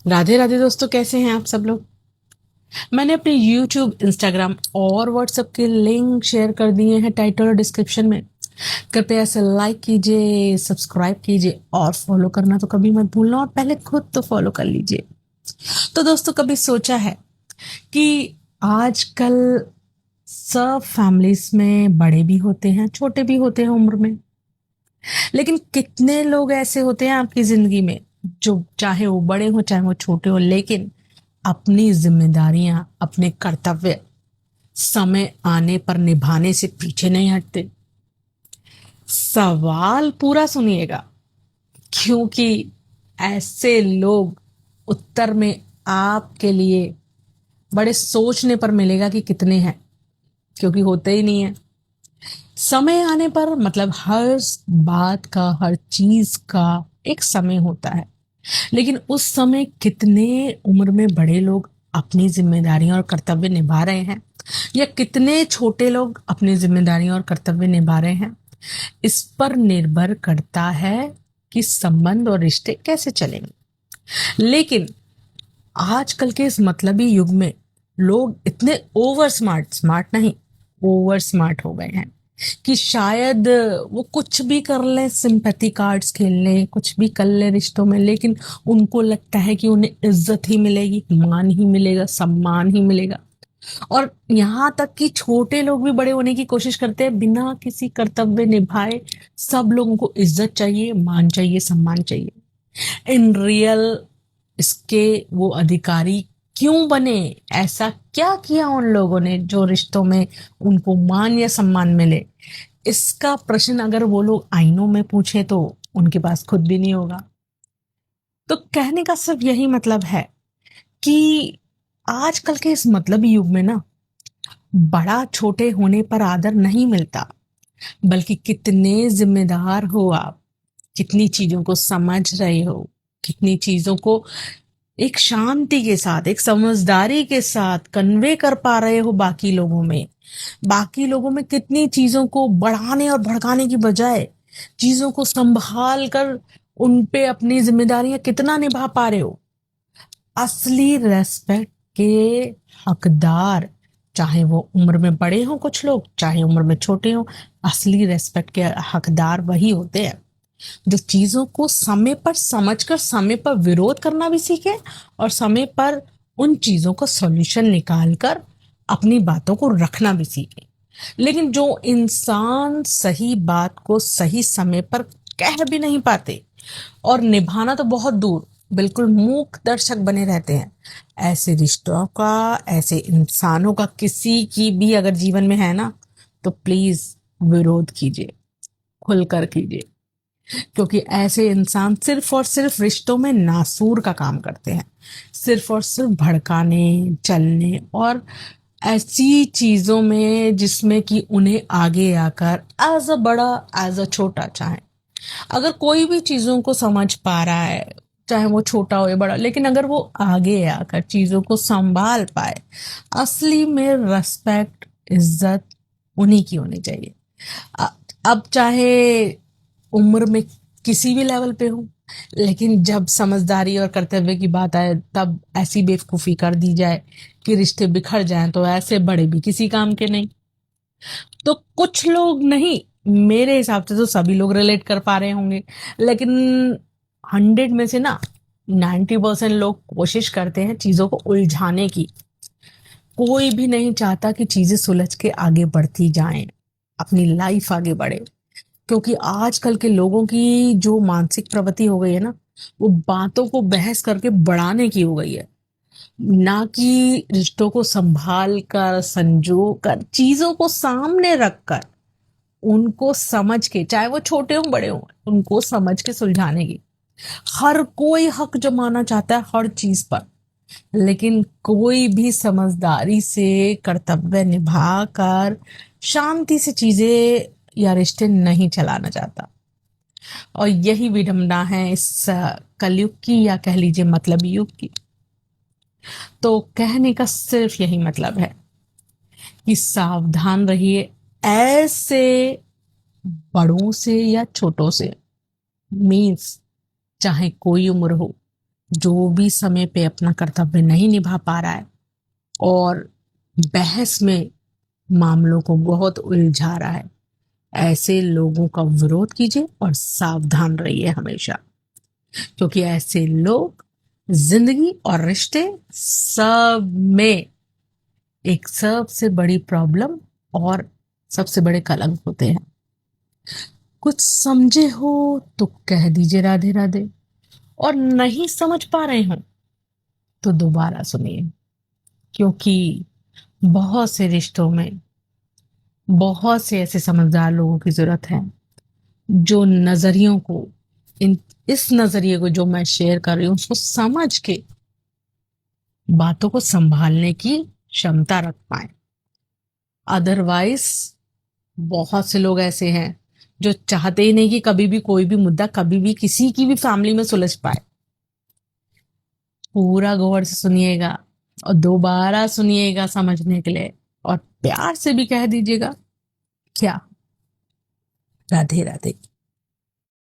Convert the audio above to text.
राधे राधे दोस्तों, कैसे हैं आप सब लोग। मैंने अपने YouTube, Instagram और WhatsApp के लिंक शेयर कर दिए हैं टाइटल और डिस्क्रिप्शन में। कृपया इसे लाइक कीजिए, सब्सक्राइब कीजिए और फॉलो करना तो कभी मत भूलना, और पहले खुद तो फॉलो कर लीजिए। तो दोस्तों, कभी सोचा है कि आजकल सब फैमिलीज में बड़े भी होते हैं, छोटे भी होते हैं उम्र में, लेकिन कितने लोग ऐसे होते हैं आपकी जिंदगी में जो चाहे वो बड़े हो चाहे वो छोटे हो, लेकिन अपनी जिम्मेदारियां, अपने कर्तव्य समय आने पर निभाने से पीछे नहीं हटते। सवाल पूरा सुनिएगा, क्योंकि ऐसे लोग उत्तर में आपके लिए बड़े सोचने पर मिलेगा कि कितने हैं, क्योंकि होते ही नहीं है। समय आने पर मतलब हर बात का, हर चीज का एक समय होता है, लेकिन उस समय कितने उम्र में बड़े लोग अपनी जिम्मेदारियां और कर्तव्य निभा रहे हैं, या कितने छोटे लोग अपनी जिम्मेदारियां और कर्तव्य निभा रहे हैं, इस पर निर्भर करता है कि संबंध और रिश्ते कैसे चलेंगे। लेकिन आजकल के इस मतलबी युग में लोग इतने ओवर स्मार्ट, स्मार्ट नहीं, ओवर स्मार्ट हो गए हैं कि शायद वो कुछ भी कर लें, सिंपैथी कार्ड्स खेल लें, कुछ भी कर लें रिश्तों में, लेकिन उनको लगता है कि उन्हें इज्जत ही मिलेगी, मान ही मिलेगा, सम्मान ही मिलेगा। और यहाँ तक कि छोटे लोग भी बड़े होने की कोशिश करते हैं बिना किसी कर्तव्य निभाए। सब लोगों को इज्जत चाहिए, मान चाहिए, सम्मान चाहिए। इन रियल इसके वो अधिकारी क्यों बने? ऐसा क्या किया उन लोगों ने जो रिश्तों में उनको मान या सम्मान मिले? इसका प्रश्न अगर वो लोग आईनों में पूछे तो उनके पास खुद भी नहीं होगा। तो कहने का सिर्फ यही मतलब है कि आजकल के इस मतलबी युग में ना, बड़ा छोटे होने पर आदर नहीं मिलता, बल्कि कितने जिम्मेदार हो आप, कितनी चीजों को समझ रहे हो, कितनी चीजों को एक शांति के साथ, एक समझदारी के साथ कन्वे कर पा रहे हो बाकी लोगों में। बाकी लोगों में कितनी चीजों को बढ़ाने और भड़काने की बजाय चीजों को संभाल कर उन पे अपनी जिम्मेदारियां कितना निभा पा रहे हो। असली रेस्पेक्ट के हकदार, चाहे वो उम्र में बड़े हों कुछ लोग, चाहे उम्र में छोटे हों, असली रेस्पेक्ट के हकदार वही होते हैं जो चीजों को समय पर समझकर समय पर विरोध करना भी सीखे, और समय पर उन चीजों का सॉल्यूशन निकाल कर अपनी बातों को रखना भी सीखे। लेकिन जो इंसान सही बात को सही समय पर कह भी नहीं पाते, और निभाना तो बहुत दूर, बिल्कुल मूक दर्शक बने रहते हैं, ऐसे रिश्तों का, ऐसे इंसानों का किसी की भी अगर जीवन में है ना, तो प्लीज विरोध कीजिए, खुलकर कीजिए। क्योंकि ऐसे इंसान सिर्फ और सिर्फ रिश्तों में नासूर का काम करते हैं, सिर्फ और सिर्फ भड़काने, चलने और ऐसी चीजों में जिसमें कि उन्हें आगे आकर एज अ बड़ा, एज अ छोटा, चाहे अगर कोई भी चीजों को समझ पा रहा है, चाहे वो छोटा हो या बड़ा, लेकिन अगर वो आगे आकर चीजों को संभाल पाए, असली में रेस्पेक्ट, इज्जत उन्हीं की होनी चाहिए। अ- अब चाहे उम्र में किसी भी लेवल पे हो, लेकिन जब समझदारी और कर्तव्य की बात आए तब ऐसी बेवकूफी कर दी जाए कि रिश्ते बिखर जाएं, तो ऐसे बड़े भी किसी काम के नहीं। तो कुछ लोग नहीं, मेरे हिसाब से तो सभी लोग रिलेट कर पा रहे होंगे, लेकिन 100 में से ना 90% लोग कोशिश करते हैं चीजों को उलझाने की। कोई भी नहीं चाहता कि चीजें सुलझ के आगे बढ़ती जाएं, अपनी लाइफ आगे बढ़े। क्योंकि आजकल के लोगों की जो मानसिक प्रवृत्ति हो गई है ना, वो बातों को बहस करके बढ़ाने की हो गई है, ना कि रिश्तों को संभाल कर, संजो कर, चीजों को सामने रख कर, उनको समझ के, चाहे वो छोटे हों बड़े हों, उनको समझ के सुलझाने की। हर कोई हक जमाना चाहता है हर चीज पर, लेकिन कोई भी समझदारी से कर्तव्य निभा कर शांति से चीजें या रिश्ते नहीं चलाना चाहता। और यही विडंबना है इस कलयुग की, या कह लीजिए मतलब युग की। तो कहने का सिर्फ यही मतलब है कि सावधान रहिए ऐसे बड़ों से या छोटों से। मीन्स चाहे कोई उम्र हो, जो भी समय पे अपना कर्तव्य नहीं निभा पा रहा है और बहस में मामलों को बहुत उलझा रहा है, ऐसे लोगों का विरोध कीजिए और सावधान रहिए हमेशा, क्योंकि ऐसे लोग जिंदगी और रिश्ते सब में एक सबसे बड़ी प्रॉब्लम और सबसे बड़े कलंक होते हैं। कुछ समझे हो तो कह दीजिए राधे राधे, और नहीं समझ पा रहे हो तो दोबारा सुनिए, क्योंकि बहुत से रिश्तों में बहुत से ऐसे समझदार लोगों की जरूरत है जो नजरियों को, इन इस नजरिए को जो मैं शेयर कर रही हूँ उसको समझ के बातों को संभालने की क्षमता रख पाए। अदरवाइज बहुत से लोग ऐसे हैं जो चाहते ही नहीं कि कभी भी कोई भी मुद्दा कभी भी किसी की भी फैमिली में सुलझ पाए। पूरा गौर से सुनिएगा और दोबारा सुनिएगा समझने के लिए, और प्यार से भी कह दीजिएगा क्या। राधे राधे।